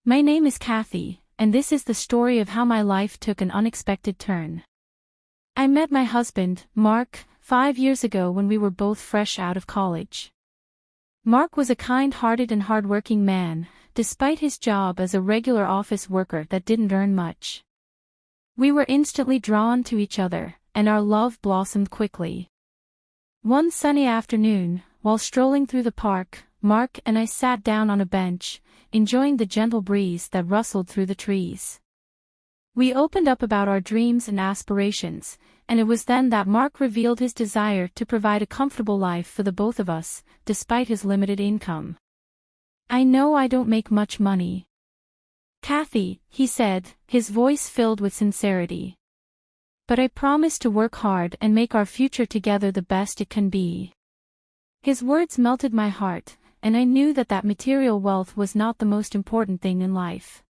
My name is Kathy, and this is the story of how my life took an unexpected turn. I met my husband, Mark, 5 years ago when we were both fresh out of college. Mark was a kind-hearted and hard-working man, despite his job as a regular office worker that didn't earn much. We were instantly drawn to each other, and our love blossomed quickly. One sunny afternoon, while strolling through the park, Mark and I sat down on a bench, enjoying the gentle breeze that rustled through the trees. We opened up about our dreams and aspirations, and it was then that Mark revealed his desire to provide a comfortable life for the both of us, despite his limited income. "I know I don't make much money, Kathy," he said, his voice filled with sincerity. "But I promise to work hard and make our future together the best it can be." His words melted my heart, and I knew that material wealth was not the most important thing in life.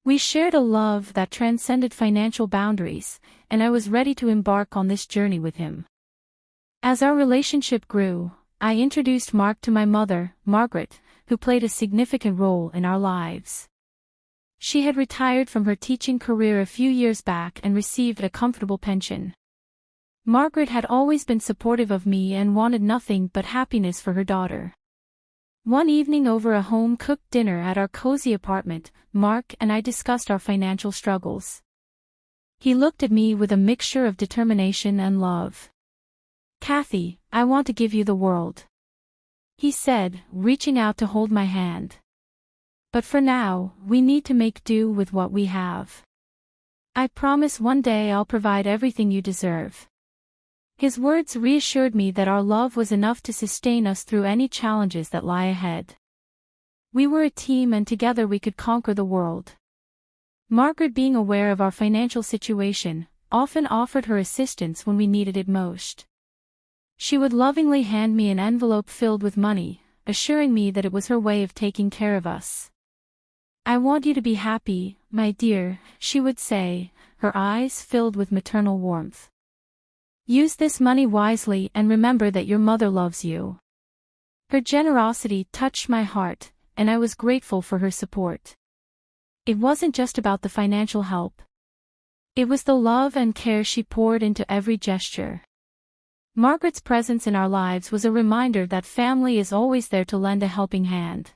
We shared a love that transcended financial boundaries, and I was ready to embark on this journey with him. As our relationship grew, I introduced Mark to my mother, Margaret, who played a significant role in our lives. She had retired from her teaching career a few years back and received a comfortable pension. Margaret had always been supportive of me and wanted nothing but happiness for her daughter. One evening over a home-cooked dinner at our cozy apartment, Mark and I discussed our financial struggles. He looked at me with a mixture of determination and love. "Kathy, I want to give you the world," he said, reaching out to hold my hand. "But for now, we need to make do with what we have. I promise one day I'll provide everything you deserve." His words reassured me that our love was enough to sustain us through any challenges that lie ahead. We were a team and together we could conquer the world. Margaret, being aware of our financial situation, often offered her assistance when we needed it most. She would lovingly hand me an envelope filled with money, assuring me that it was her way of taking care of us. "I want you to be happy, my dear," she would say, her eyes filled with maternal warmth. "Use this money wisely and remember that your mother loves you." Her generosity touched my heart, and I was grateful for her support. It wasn't just about the financial help. It was the love and care she poured into every gesture. Margaret's presence in our lives was a reminder that family is always there to lend a helping hand.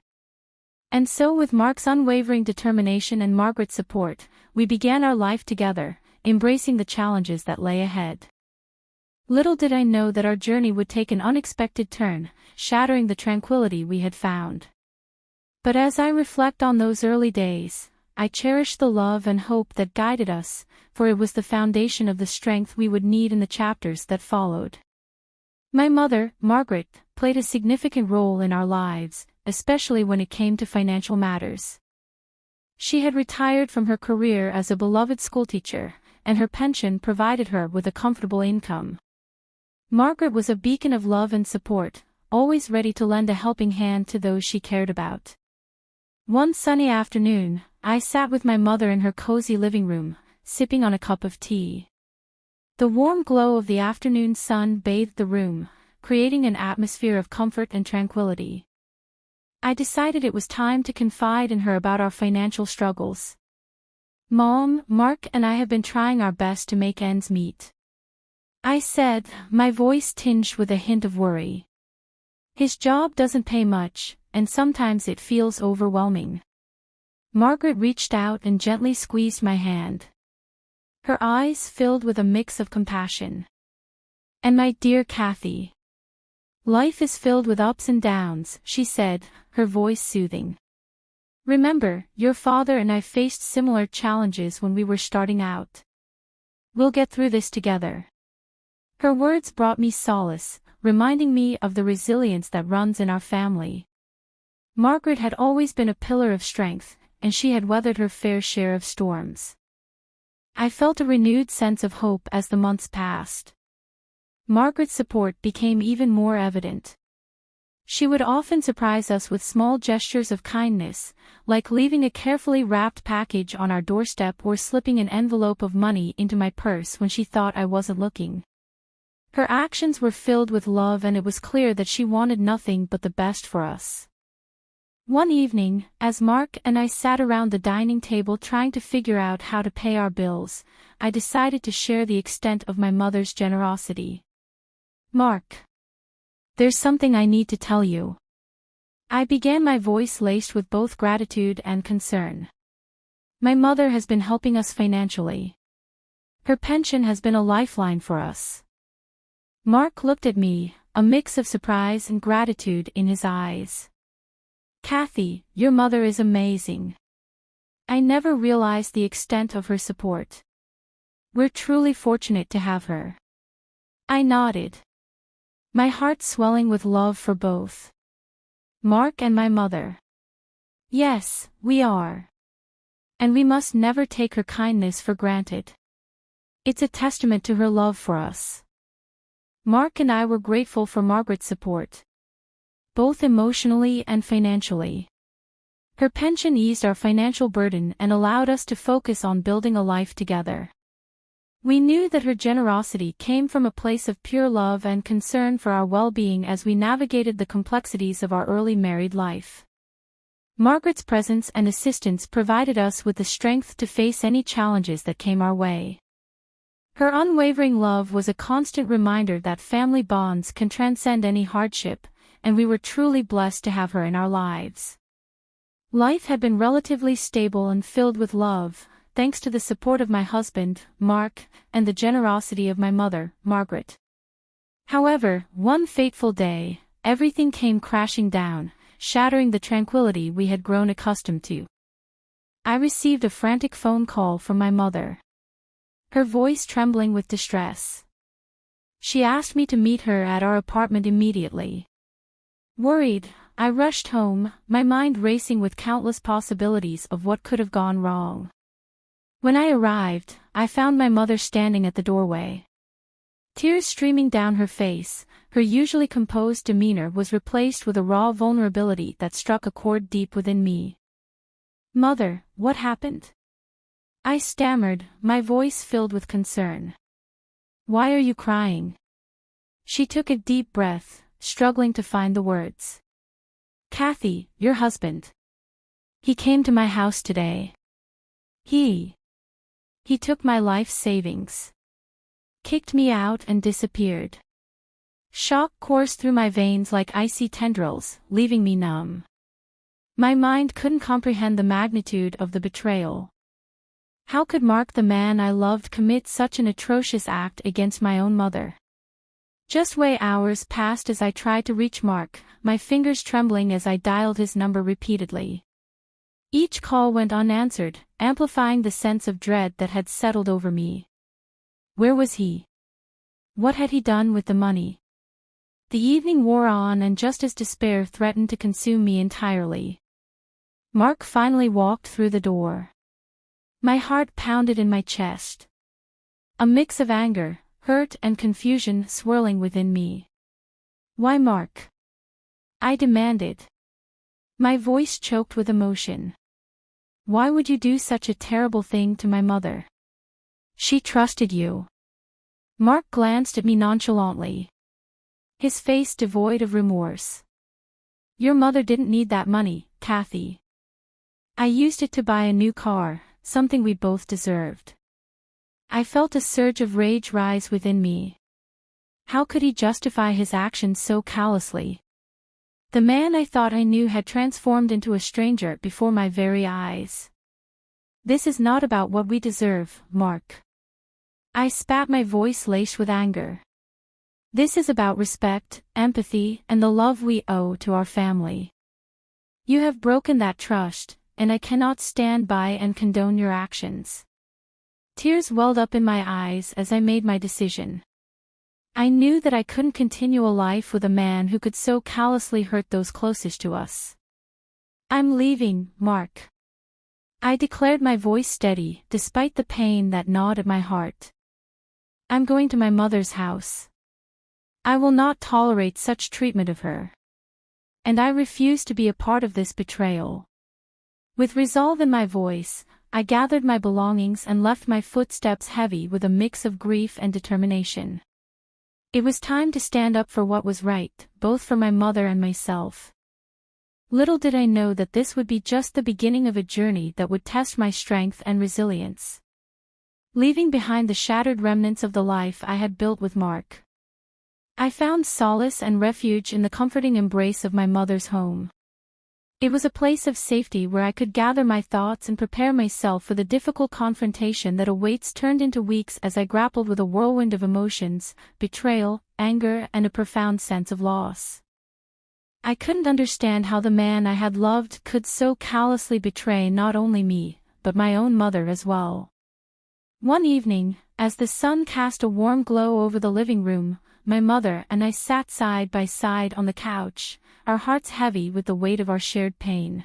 And so, with Mark's unwavering determination and Margaret's support, we began our life together, embracing the challenges that lay ahead. Little did I know that our journey would take an unexpected turn, shattering the tranquility we had found. But as I reflect on those early days, I cherish the love and hope that guided us, for it was the foundation of the strength we would need in the chapters that followed. My mother, Margaret, played a significant role in our lives, especially when it came to financial matters. She had retired from her career as a beloved schoolteacher, and her pension provided her with a comfortable income. Margaret was a beacon of love and support, always ready to lend a helping hand to those she cared about. One sunny afternoon, I sat with my mother in her cozy living room, sipping on a cup of tea. The warm glow of the afternoon sun bathed the room, creating an atmosphere of comfort and tranquility. I decided it was time to confide in her about our financial struggles. "Mom, Mark and I have been trying our best to make ends meet," I said, my voice tinged with a hint of worry. "His job doesn't pay much, and sometimes it feels overwhelming." Margaret reached out and gently squeezed my hand. Her eyes filled with a mix of compassion. "And my dear Kathy, life is filled with ups and downs," she said, her voice soothing. "Remember, your father and I faced similar challenges when we were starting out. We'll get through this together." Her words brought me solace, reminding me of the resilience that runs in our family. Margaret had always been a pillar of strength, and she had weathered her fair share of storms. I felt a renewed sense of hope as the months passed. Margaret's support became even more evident. She would often surprise us with small gestures of kindness, like leaving a carefully wrapped package on our doorstep or slipping an envelope of money into my purse when she thought I wasn't looking. Her actions were filled with love, and it was clear that she wanted nothing but the best for us. One evening, as Mark and I sat around the dining table trying to figure out how to pay our bills, I decided to share the extent of my mother's generosity. "Mark, there's something I need to tell you." I began, my voice laced with both gratitude and concern. "My mother has been helping us financially. Her pension has been a lifeline for us." Mark looked at me, a mix of surprise and gratitude in his eyes. "Kathy, your mother is amazing. I never realized the extent of her support. We're truly fortunate to have her." I nodded, my heart swelling with love for both Mark and my mother. "Yes, we are. And we must never take her kindness for granted. It's a testament to her love for us." Mark and I were grateful for Margaret's support, both emotionally and financially. Her pension eased our financial burden and allowed us to focus on building a life together. We knew that her generosity came from a place of pure love and concern for our well-being as we navigated the complexities of our early married life. Margaret's presence and assistance provided us with the strength to face any challenges that came our way. Her unwavering love was a constant reminder that family bonds can transcend any hardship, and we were truly blessed to have her in our lives. Life had been relatively stable and filled with love, thanks to the support of my husband, Mark, and the generosity of my mother, Margaret. However, one fateful day, everything came crashing down, shattering the tranquility we had grown accustomed to. I received a frantic phone call from my mother, her voice trembling with distress. She asked me to meet her at our apartment immediately. Worried, I rushed home, my mind racing with countless possibilities of what could have gone wrong. When I arrived, I found my mother standing at the doorway. Tears streaming down her face, her usually composed demeanor was replaced with a raw vulnerability that struck a chord deep within me. "Mother, what happened?" I stammered, my voice filled with concern. "Why are you crying?" She took a deep breath, struggling to find the words. "Kathy, your husband. He came to my house today. He took my life savings, kicked me out and disappeared." Shock coursed through my veins like icy tendrils, leaving me numb. My mind couldn't comprehend the magnitude of the betrayal. How could Mark, the man I loved, commit such an atrocious act against my own mother? Just wait, hours passed as I tried to reach Mark, my fingers trembling as I dialed his number repeatedly. Each call went unanswered, amplifying the sense of dread that had settled over me. Where was he? What had he done with the money? The evening wore on, and just as despair threatened to consume me entirely, Mark finally walked through the door. My heart pounded in my chest, a mix of anger, hurt and confusion swirling within me. "Why, Mark?" I demanded, my voice choked with emotion. "Why would you do such a terrible thing to my mother? She trusted you." Mark glanced at me nonchalantly, his face devoid of remorse. "Your mother didn't need that money, Kathy. I used it to buy a new car, something we both deserved." I felt a surge of rage rise within me. How could he justify his actions so callously? The man I thought I knew had transformed into a stranger before my very eyes. "This is not about what we deserve, Mark." I spat, my voice laced with anger. "This is about respect, empathy, and the love we owe to our family. You have broken that trust, and I cannot stand by and condone your actions." Tears welled up in my eyes as I made my decision. I knew that I couldn't continue a life with a man who could so callously hurt those closest to us. "I'm leaving, Mark," I declared, my voice steady, despite the pain that gnawed at my heart. "I'm going to my mother's house. I will not tolerate such treatment of her. And I refuse to be a part of this betrayal." With resolve in my voice, I gathered my belongings and left, my footsteps heavy with a mix of grief and determination. It was time to stand up for what was right, both for my mother and myself. Little did I know that this would be just the beginning of a journey that would test my strength and resilience. Leaving behind the shattered remnants of the life I had built with Mark, I found solace and refuge in the comforting embrace of my mother's home. It was a place of safety where I could gather my thoughts and prepare myself for the difficult confrontation that awaits. Turned into weeks as I grappled with a whirlwind of emotions, betrayal, anger, and a profound sense of loss. I couldn't understand how the man I had loved could so callously betray not only me, but my own mother as well. One evening, as the sun cast a warm glow over the living room, my mother and I sat side by side on the couch, our hearts heavy with the weight of our shared pain.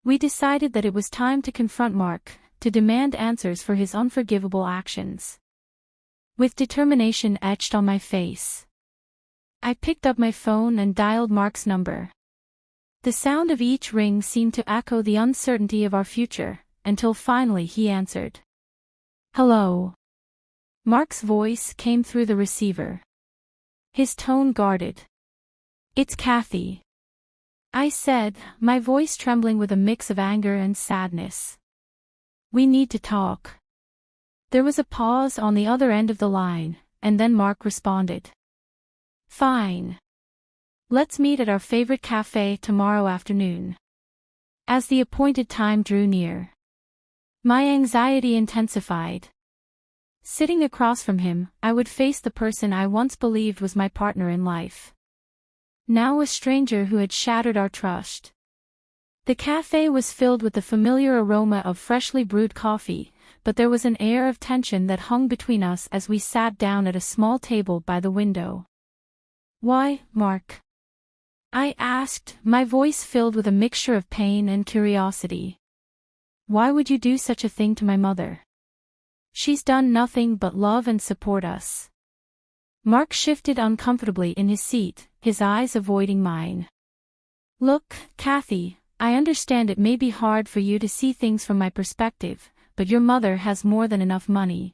We decided that it was time to confront Mark, to demand answers for his unforgivable actions. With determination etched on my face, I picked up my phone and dialed Mark's number. The sound of each ring seemed to echo the uncertainty of our future, until finally he answered. "Hello." Mark's voice came through the receiver, his tone guarded. "It's Kathy," I said, my voice trembling with a mix of anger and sadness. "We need to talk." There was a pause on the other end of the line, and then Mark responded. "Fine. Let's meet at our favorite cafe tomorrow afternoon." As the appointed time drew near, my anxiety intensified. Sitting across from him, I would face the person I once believed was my partner in life, now a stranger who had shattered our trust. The cafe was filled with the familiar aroma of freshly brewed coffee, but there was an air of tension that hung between us as we sat down at a small table by the window. "Why, Mark?" I asked, my voice filled with a mixture of pain and curiosity. "Why would you do such a thing to my mother? She's done nothing but love and support us." Mark shifted uncomfortably in his seat, his eyes avoiding mine. "Look, Kathy, I understand it may be hard for you to see things from my perspective, but your mother has more than enough money.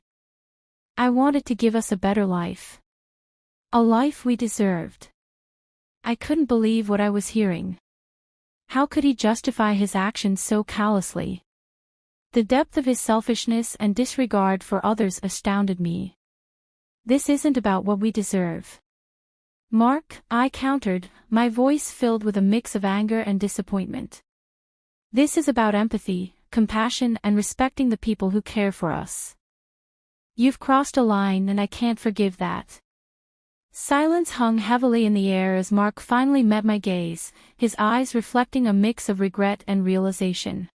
I wanted to give us a better life. A life we deserved." I couldn't believe what I was hearing. How could he justify his actions so callously? The depth of his selfishness and disregard for others astounded me. "This isn't about what we deserve, Mark," I countered, my voice filled with a mix of anger and disappointment. "This is about empathy, compassion, and respecting the people who care for us. You've crossed a line and I can't forgive that." Silence hung heavily in the air as Mark finally met my gaze, his eyes reflecting a mix of regret and realization.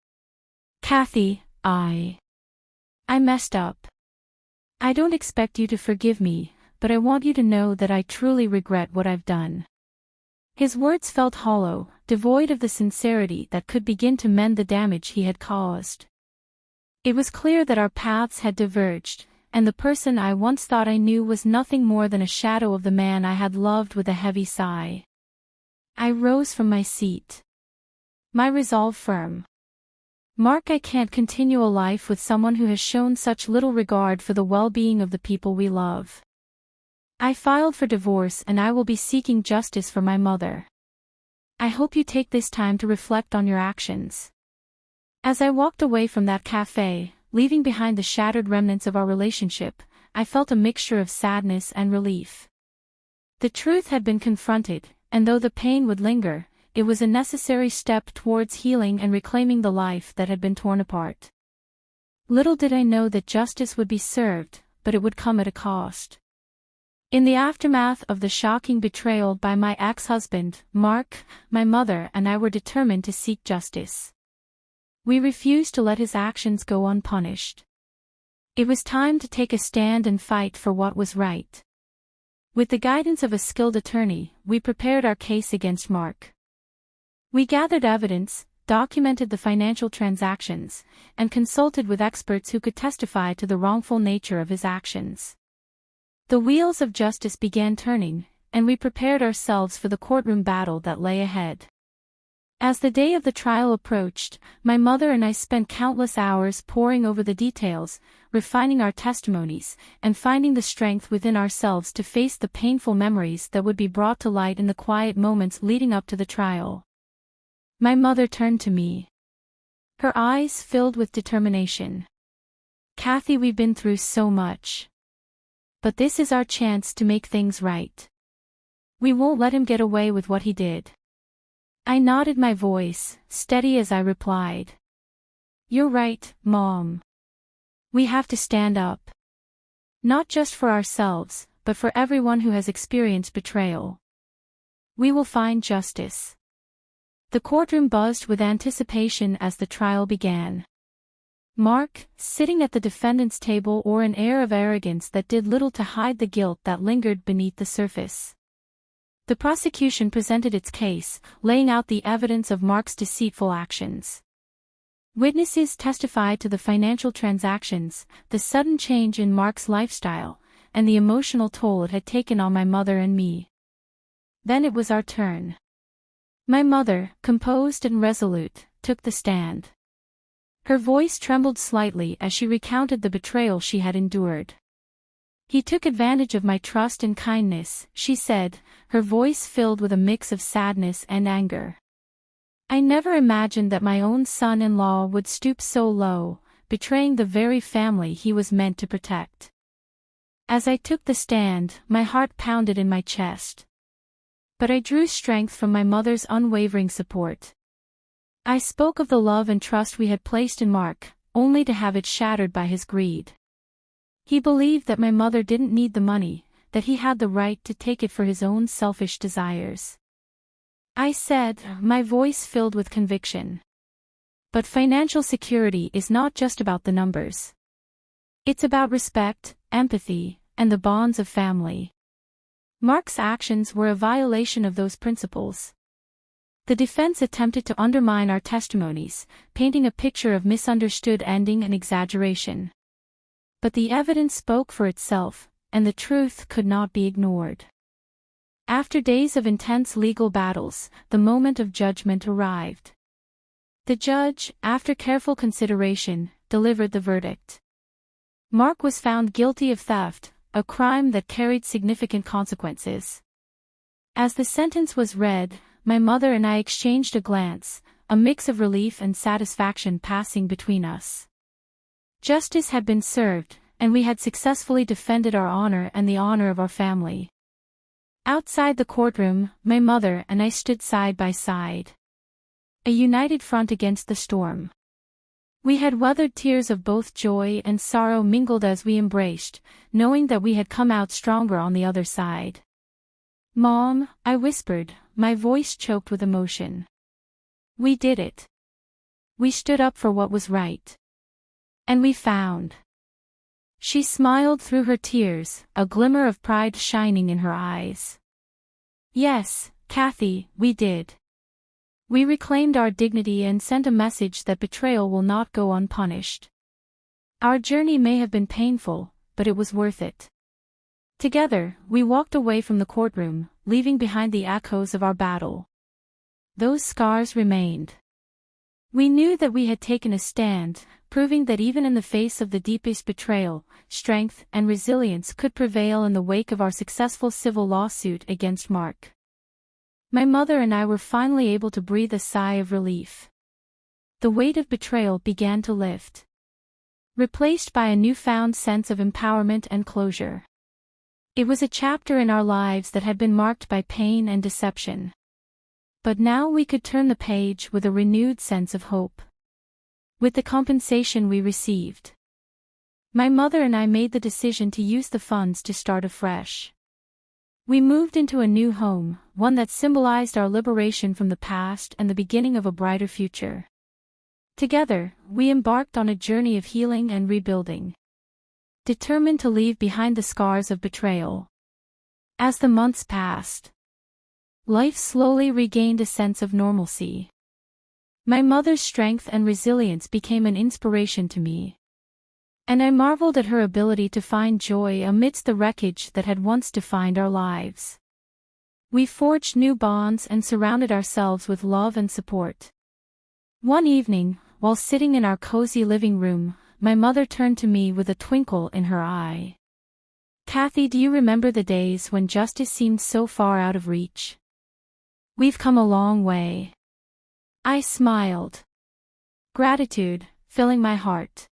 "Kathy, I messed up. I don't expect you to forgive me, but I want you to know that I truly regret what I've done." His words felt hollow, devoid of the sincerity that could begin to mend the damage he had caused. It was clear that our paths had diverged, and the person I once thought I knew was nothing more than a shadow of the man I had loved. With a heavy sigh, I rose from my seat, my resolve firm. "Mark, I can't continue a life with someone who has shown such little regard for the well-being of the people we love. I filed for divorce and I will be seeking justice for my mother. I hope you take this time to reflect on your actions." As I walked away from that cafe, leaving behind the shattered remnants of our relationship, I felt a mixture of sadness and relief. The truth had been confronted, and though the pain would linger, it was a necessary step towards healing and reclaiming the life that had been torn apart. Little did I know that justice would be served, but it would come at a cost. In the aftermath of the shocking betrayal by my ex-husband, Mark, my mother and I were determined to seek justice. We refused to let his actions go unpunished. It was time to take a stand and fight for what was right. With the guidance of a skilled attorney, we prepared our case against Mark. We gathered evidence, documented the financial transactions, and consulted with experts who could testify to the wrongful nature of his actions. The wheels of justice began turning, and we prepared ourselves for the courtroom battle that lay ahead. As the day of the trial approached, my mother and I spent countless hours poring over the details, refining our testimonies, and finding the strength within ourselves to face the painful memories that would be brought to light in the quiet moments leading up to the trial. My mother turned to me. Her eyes filled with determination. Kathy, we've been through so much. But this is our chance to make things right. We won't let him get away with what he did. I nodded, my voice steady as I replied. You're right, Mom. We have to stand up. Not just for ourselves, but for everyone who has experienced betrayal. We will find justice. The courtroom buzzed with anticipation as the trial began. Mark, sitting at the defendant's table, wore an air of arrogance that did little to hide the guilt that lingered beneath the surface. The prosecution presented its case, laying out the evidence of Mark's deceitful actions. Witnesses testified to the financial transactions, the sudden change in Mark's lifestyle, and the emotional toll it had taken on my mother and me. Then it was our turn. My mother, composed and resolute, took the stand. Her voice trembled slightly as she recounted the betrayal she had endured. He took advantage of my trust and kindness, she said, her voice filled with a mix of sadness and anger. I never imagined that my own son-in-law would stoop so low, betraying the very family he was meant to protect. As I took the stand, my heart pounded in my chest. But I drew strength from my mother's unwavering support. I spoke of the love and trust we had placed in Mark, only to have it shattered by his greed. He believed that my mother didn't need the money, that he had the right to take it for his own selfish desires. I said, my voice filled with conviction. But financial security is not just about the numbers. It's about respect, empathy, and the bonds of family. Mark's actions were a violation of those principles. The defense attempted to undermine our testimonies, painting a picture of misunderstood ending and exaggeration. But the evidence spoke for itself, and the truth could not be ignored. After days of intense legal battles, the moment of judgment arrived. The judge, after careful consideration, delivered the verdict. Mark was found guilty of theft, a crime that carried significant consequences. As the sentence was read, my mother and I exchanged a glance, a mix of relief and satisfaction passing between us. Justice had been served, and we had successfully defended our honor and the honor of our family. Outside the courtroom, my mother and I stood side by side. A united front against the storm. We had weathered tears of both joy and sorrow mingled as we embraced, knowing that we had come out stronger on the other side. Mom, I whispered, my voice choked with emotion. We did it. We stood up for what was right. And we found. She smiled through her tears, a glimmer of pride shining in her eyes. Yes, Kathy, we did. We reclaimed our dignity and sent a message that betrayal will not go unpunished. Our journey may have been painful, but it was worth it. Together, we walked away from the courtroom, leaving behind the echoes of our battle. Those scars remained. We knew that we had taken a stand, proving that even in the face of the deepest betrayal, strength and resilience could prevail in the wake of our successful civil lawsuit against Mark. My mother and I were finally able to breathe a sigh of relief. The weight of betrayal began to lift, replaced by a newfound sense of empowerment and closure. It was a chapter in our lives that had been marked by pain and deception. But now we could turn the page with a renewed sense of hope. With the compensation we received, my mother and I made the decision to use the funds to start afresh. We moved into a new home, one that symbolized our liberation from the past and the beginning of a brighter future. Together, we embarked on a journey of healing and rebuilding, determined to leave behind the scars of betrayal. As the months passed, life slowly regained a sense of normalcy. My mother's strength and resilience became an inspiration to me, and I marveled at her ability to find joy amidst the wreckage that had once defined our lives. We forged new bonds and surrounded ourselves with love and support. One evening, while sitting in our cozy living room, my mother turned to me with a twinkle in her eye. Kathy, do you remember the days when justice seemed so far out of reach? We've come a long way. I smiled. Gratitude, filling my heart.